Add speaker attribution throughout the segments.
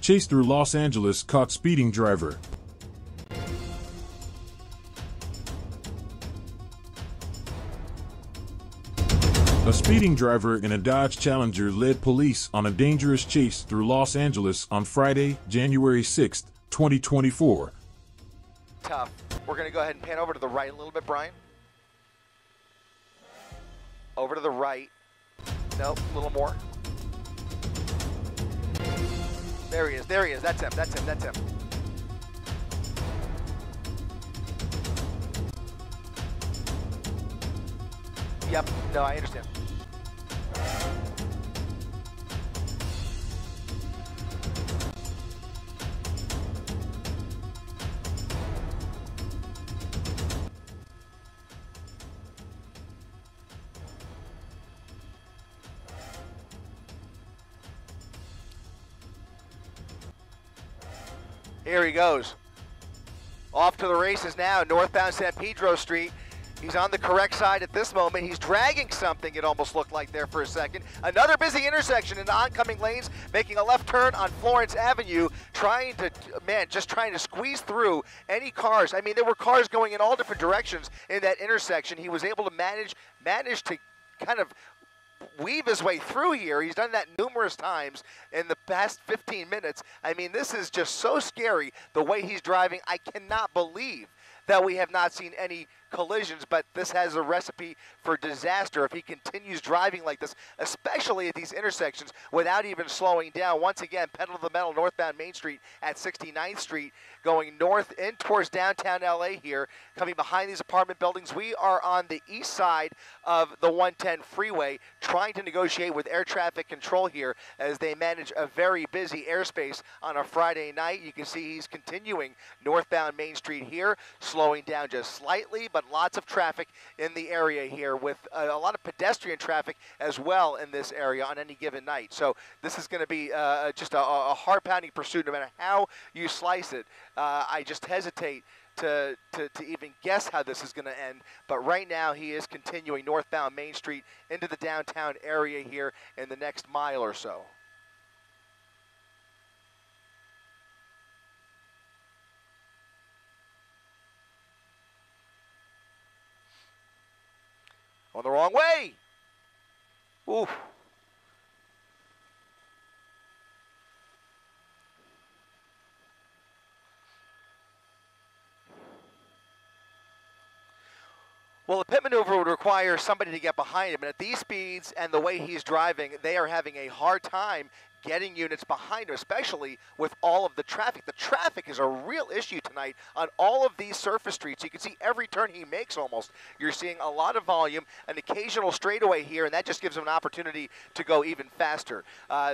Speaker 1: Chase through Los Angeles caught speeding driver. A speeding driver in a Dodge Challenger led police on a dangerous chase through Los Angeles on Friday, January 6, 2024.
Speaker 2: Tough. We're going to go ahead and pan over to the right a little bit, Brian. Over to the right. Nope, a little more. There he is, there he is. That's him, that's him, that's him. Yep, no, I understand. Here he goes. Off to the races now, northbound San Pedro Street. He's on the correct side at this moment. He's dragging something, it almost looked like there for a second. Another busy intersection in the oncoming lanes, making a left turn on Florence Avenue, trying to squeeze through any cars. I mean, there were cars going in all different directions in that intersection. He was able to manage to kind of weave his way through here. He's done that numerous times in the past 15 minutes. I mean, this is just so scary, the way he's driving. I cannot believe that we have not seen any collisions, but this has a recipe for disaster if he continues driving like this, especially at these intersections without even slowing down. Once again, pedal to the metal, northbound Main Street at 69th Street, going north in towards downtown LA here, coming behind these apartment buildings. We are on the east side of the 110 freeway, trying to negotiate with air traffic control here as they manage a very busy airspace on a Friday night. You can see he's continuing northbound Main Street here, slowing down just slightly, but lots of traffic in the area here with a lot of pedestrian traffic as well in this area on any given night. So this is going to be just a heart-pounding pursuit no matter how you slice it. I just hesitate to even guess how this is going to end, but right now he is continuing northbound Main Street into the downtown area here in the next mile or so. On the wrong way. Oof. Well, the pit maneuver would require somebody to get behind him, and at these speeds and the way he's driving, they are having a hard time getting units behind him, especially with all of the traffic. The traffic is a real issue tonight on all of these surface streets. You can see every turn he makes almost. You're seeing a lot of volume, an occasional straightaway here, and that just gives him an opportunity to go even faster.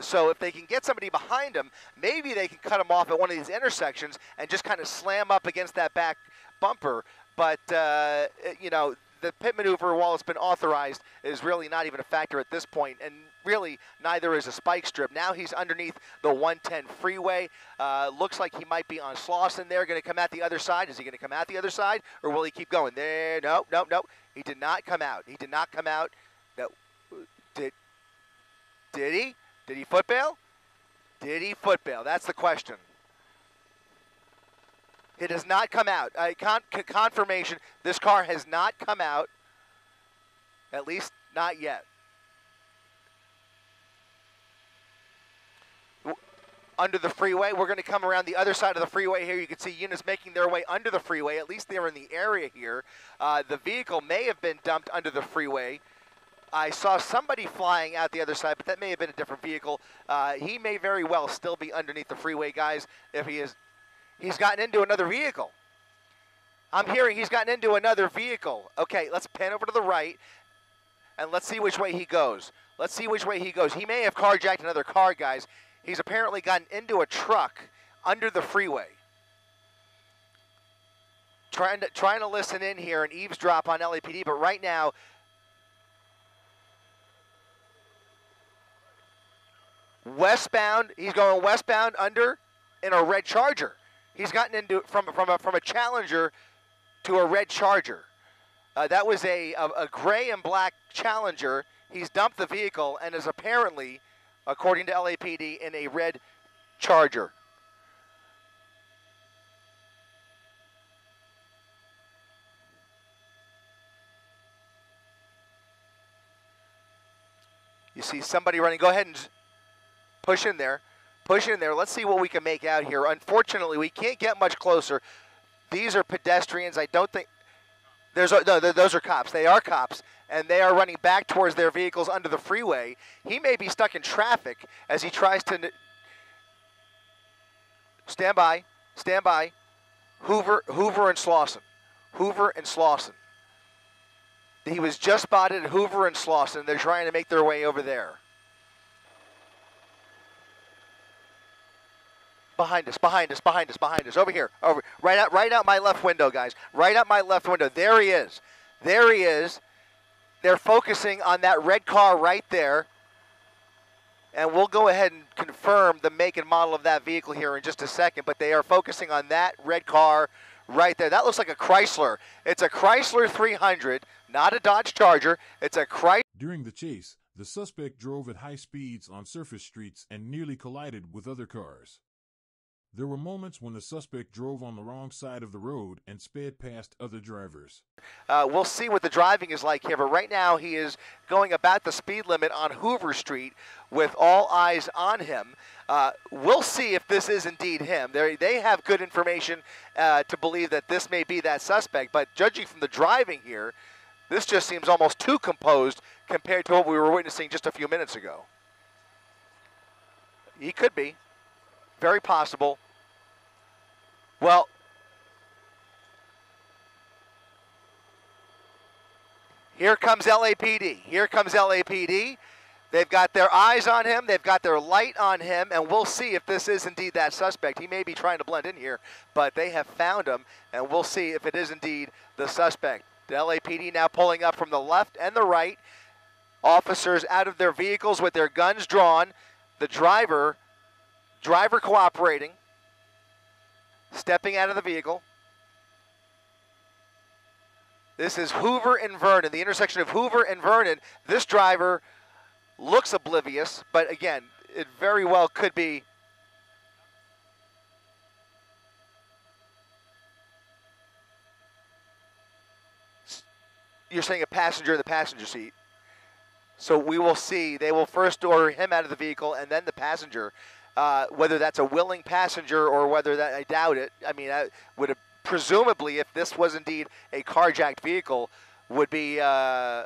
Speaker 2: So if they can get somebody behind him, maybe they can cut him off at one of these intersections and just kind of slam up against that back bumper. But, you know, the pit maneuver, while it's been authorized, is really not even a factor at this point, and really neither is a spike strip. Now he's underneath the 110 freeway. Looks like he might be on Slauson there, going to come out the other side. Is he going to come out the other side, or will he keep going? There, no. He did not come out. He did not come out. No. Did he? Did he foot bail? Did he foot bail? That's the question. It has not come out. Confirmation, this car has not come out, at least not yet. Under the freeway, we're going to come around the other side of the freeway here. You can see units making their way under the freeway. At least they're in the area here. The vehicle may have been dumped under the freeway. I saw somebody flying out the other side, but that may have been a different vehicle. He may very well still be underneath the freeway, guys, if he is. He's gotten into another vehicle. I'm hearing he's gotten into another vehicle. Okay, let's pan over to the right, and let's see which way he goes. Let's see which way he goes. He may have carjacked another car, guys. He's apparently gotten into a truck under the freeway. Trying to listen in here and eavesdrop on LAPD, but right now, westbound, he's going westbound under in a red Charger. He's gotten into from a Challenger to a red Charger. That was a gray and black Challenger. He's dumped the vehicle and is apparently, according to LAPD, in a red Charger. see somebody running. Go ahead and push in there. Push in there. Let's see what we can make out here. Unfortunately, we can't get much closer. These are pedestrians. I don't think those are cops. They are cops, and they are running back towards their vehicles under the freeway. He may be stuck in traffic as he tries to stand by. Stand by. Hoover and Slauson. Hoover and Slauson. He was just spotted at Hoover and Slauson. They're trying to make their way over there. Behind us, behind us, behind us, behind us. Over here. Over. Right out my left window, guys. Right out my left window. There he is. There he is. They're focusing on that red car right there. And we'll go ahead and confirm the make and model of that vehicle here in just a second. But they are focusing on that red car right there. That looks like a Chrysler. It's a Chrysler 300, not a Dodge Charger. It's a Chrysler.
Speaker 1: During the chase, the suspect drove at high speeds on surface streets and nearly collided with other cars. There were moments when the suspect drove on the wrong side of the road and sped past other drivers.
Speaker 2: We'll see what the driving is like here, but right now he is going about the speed limit on Hoover Street with all eyes on him. We'll see if this is indeed him. They have good information to believe that this may be that suspect, but judging from the driving here, this just seems almost too composed compared to what we were witnessing just a few minutes ago. He could be. Very possible. Well, here comes LAPD. Here comes LAPD. They've got their eyes on him. They've got their light on him, and we'll see if this is indeed that suspect. He may be trying to blend in here, but they have found him, and we'll see if it is indeed the suspect. The LAPD now pulling up from the left and the right. Officers out of their vehicles with their guns drawn. The driver cooperating, stepping out of the vehicle. This is Hoover and Vernon, the intersection of Hoover and Vernon. This driver looks oblivious, but again, it very well could be. You're saying a passenger in the passenger seat. So we will see. They will first order him out of the vehicle and then the passenger. Whether that's a willing passenger or whether that, I doubt it. I mean, I would have, presumably, if this was indeed a carjacked vehicle, would be, well,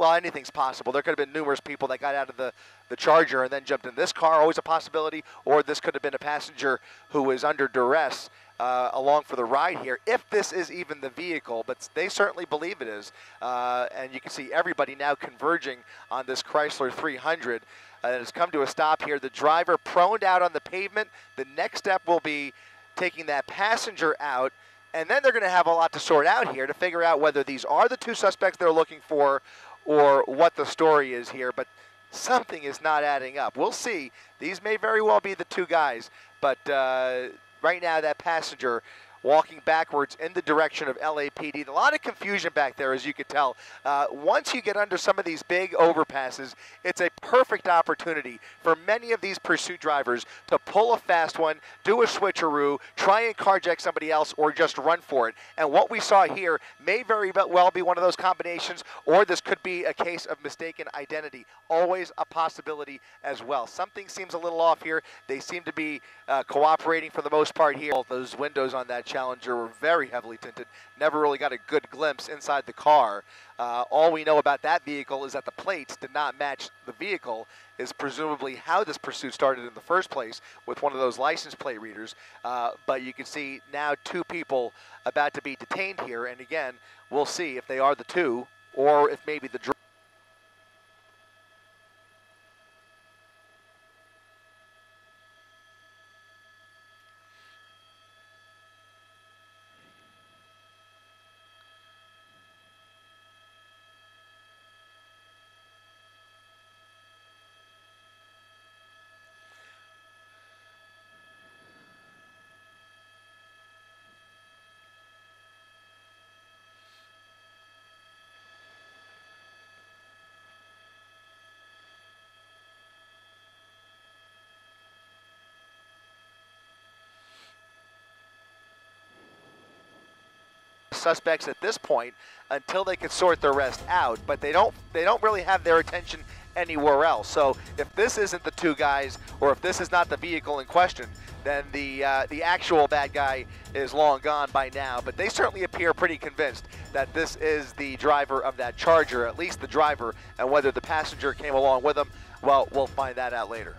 Speaker 2: anything's possible. There could have been numerous people that got out of the Charger and then jumped in this car, always a possibility, or this could have been a passenger who was under duress along for the ride here, if this is even the vehicle, but they certainly believe it is. And you can see everybody now converging on this Chrysler 300. It has come to a stop here. The driver proned out on the pavement. The next step will be taking that passenger out, and then they're going to have a lot to sort out here to figure out whether these are the two suspects they're looking for or what the story is here, but something is not adding up. We'll see. These may very well be the two guys, but right now that passenger walking backwards in the direction of LAPD. A lot of confusion back there, as you could tell. Once you get under some of these big overpasses, it's a perfect opportunity for many of these pursuit drivers to pull a fast one, do a switcheroo, try and carjack somebody else, or just run for it. And what we saw here may very well be one of those combinations, or this could be a case of mistaken identity. Always a possibility as well. Something seems a little off here. They seem to be cooperating for the most part here. Those windows on that Challenger were very heavily tinted. Never really got a good glimpse inside the car. All we know about that vehicle is that the plates did not match the vehicle, is presumably how this pursuit started in the first place with one of those license plate readers. But you can see now two people about to be detained here, and again, we'll see if they are the two or if maybe the suspects at this point until they can sort the rest out, but they don't really have their attention anywhere else. So if this isn't the two guys, or if this is not the vehicle in question, then the actual bad guy is long gone by now. But they certainly appear pretty convinced that this is the driver of that Charger, at least the driver, and whether the passenger came along with him, well, we'll find that out later.